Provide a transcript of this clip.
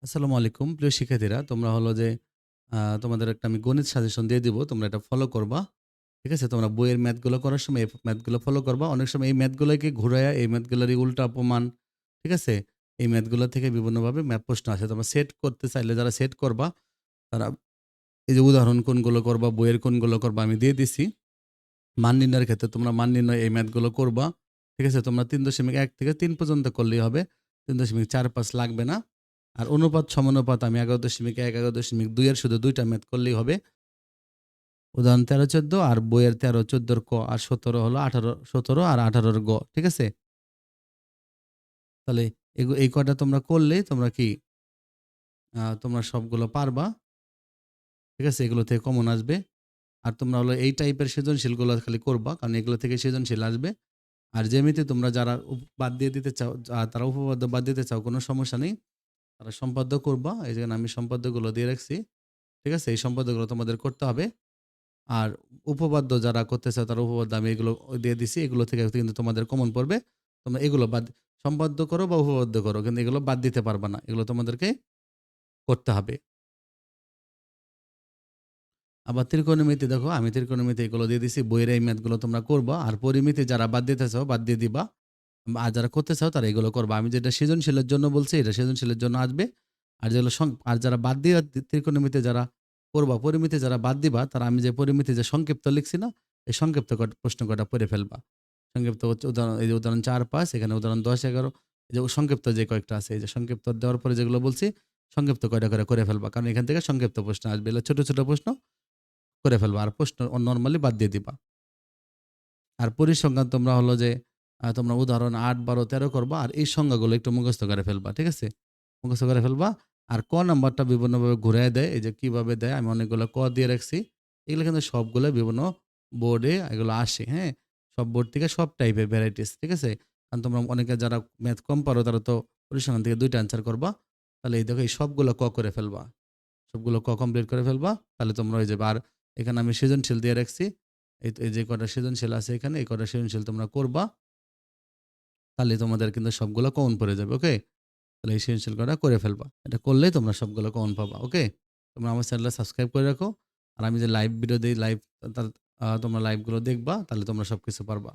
আসসালামু আলাইকুম প্রিয় শিক্ষার্থীরা, তোমরা হলো যে তোমাদের একটা আমি গণিত সাজেশন দিয়ে দিব। তোমরা এটা ফলো করবা। ঠিক আছে? তোমরা বইয়ের ম্যাথগুলো করার সময় এই ম্যাথগুলো ফলো করবা। অনেক সময় এই ম্যাথগুলোকে ঘুরাইয়া এই ম্যাথগুলোরই উল্টা প্রমাণ, ঠিক আছে? এই ম্যাথগুলো থেকে বিভিন্নভাবে ম্যাথ প্রশ্ন আসে। তোমরা সেট করতে চাইলে যারা সেট করবা তারা এই যে উদাহরণ কোনগুলো করবা, বইয়ের কোনগুলো করবা আমি দিয়ে দিছি। মান নির্ণয়ের ক্ষেত্রে তোমরা মান নির্ণয় এই ম্যাথগুলো করবা। ঠিক আছে? তোমরা ৩.১ থেকে ৩ পর্যন্ত করলেই হবে। ৩.৪-৫ লাগবে না। আর অনুপাত সমানুপাত আমি ১১.১, ১১.২ এর শুধু ২ টা ম্যাথ করলেই হবে। উদাহরণ ১৩-১৪ আর বইয়ের ১৩-১৪ র ক আর ১৭ হলো ১৮-১৭ আর ১৮ র গ। ঠিক আছে? তাহলে এই কয়টা তোমরা করলেই তোমরা কি তোমরা সবগুলো পারবা। ঠিক আছে? এগুলো থেকে কমন আসবে। আর তোমরা হলো এই টাইপের সৃজনশীলগুলো খালি করবা। কারণ এগুলো থেকে সৃজনশীল আসবে। আর জ্যামিতি তোমরা যারা বাদ দিয়ে দিতে চাও, তারা উপপাদ্য বাদ দিতে চাও, কোনো সমস্যা নেই। তারা সম্পাদ্য করবা। এই যেখানে আমি সম্পাদ্যগুলো দিয়ে রাখছি। ঠিক আছে? এই সম্পাদ্যগুলো তোমাদের করতে হবে। আর উপপাদ্য যারা করতে চাও তারা উপপাদ্য আমি এগুলো দিয়ে দিছি। এগুলো থেকে কিন্তু তোমাদের কমন পড়বে। তোমরা এগুলো বাদ সম্পাদ্য করো বা উপপাদ্য করো। কিন্তু এগুলো বাদ দিতে পারবা না। এগুলো তোমাদেরকে করতে হবে। আবার ত্রিকোণমিতি দেখো, আমি ত্রিকোণমিতি এগুলো দিয়ে দিছি। বইয়ের এই ম্যাথগুলো তোমরা করবা। আর পরিমিতি যারা বাদ দিতে চাও বাদ দিয়ে দিবা। আর যারা করতে চাও তারা এগুলো করবা। আমি যেটা সৃজনশীলের জন্য বলছি এটা সৃজনশীলের জন্য আসবে। আর যেগুলো আর যারা বাদ দিয়ে ত্রিকোণমিতি যারা করবা, পরিমিতি যারা বাদ দিবা তারা আমি যে পরিমিতি যে সংক্ষিপ্ত লিখছি না, এই সংক্ষিপ্ত প্রশ্ন কয়টা পড়ে ফেলবা। সংক্ষিপ্ত হচ্ছে উদাহরণ, এই যে উদাহরণ ৪-৫, এখানে উদাহরণ ১০-১১, এই যে সংক্ষিপ্ত যে কয়েকটা আছে, এই যে সংক্ষিপ্ত দেওয়ার পরে যেগুলো বলছি সংক্ষিপ্ত কয়টা করে ফেলবা। কারণ এখান থেকে সংক্ষিপ্ত প্রশ্ন আসবে। এগুলো ছোট, ছোট প্রশ্ন করে ফেলবা। আর প্রশ্ন নরমালি বাদ দিয়ে দিবা। আর পরিসংখ্যান তোমরা হলো যে তোমরা উদাহরণ ৮, ১২, ১৩ করবা। আর এই সংজ্ঞাগুলো একটু মুখস্থ করে ফেলবা। ঠিক আছে? মুখস্থ করে ফেলবা। আর ক নাম্বারটা বিভিন্নভাবে ঘুরায় দেয়। এই যে কিভাবে দেয় আমি অনেকগুলো ক দিয়ে রাখছি। এগুলো কিন্তু সবগুলো বিভিন্ন বোর্ডে এগুলো আসে, হ্যাঁ? সব বোর্ড থেকে সব টাইপের ভ্যারাইটিস। ঠিক আছে? কারণ তোমরা অনেকে যারা ম্যাথ কম পারো তারা তো পরিসংখ্যান থেকে ২ টা অ্যান্সার করবা। তাহলে এই দেখো এই সবগুলো ক করে ফেলবা। সবগুলো কমপ্লিট করে ফেলবা। তাহলে তোমরা হয়ে যাবে। আর এখানে আমি সৃজনশীল দিয়ে রাখছি। এই যে কটা সৃজনশীল আছে এখানে, এই কটা সৃজনশীল তোমরা করবা। তাহলে তোমাদের কিন্তু সবগুলো কমন পড়ে যাবে। ওকে? তাহলে এই সৃজনশীল কটা করে ফেলবা। এটা করলেই তোমরা সবগুলো কমন পাবা। ওকে? তোমরা আমার চ্যানেলটা সাবস্ক্রাইব করে রাখো। আর আমি যে লাইভ ভিডিও দেই, লাইভ তোমরা লাইভগুলো দেখবা। তাহলে তোমরা সবকিছু পারবা।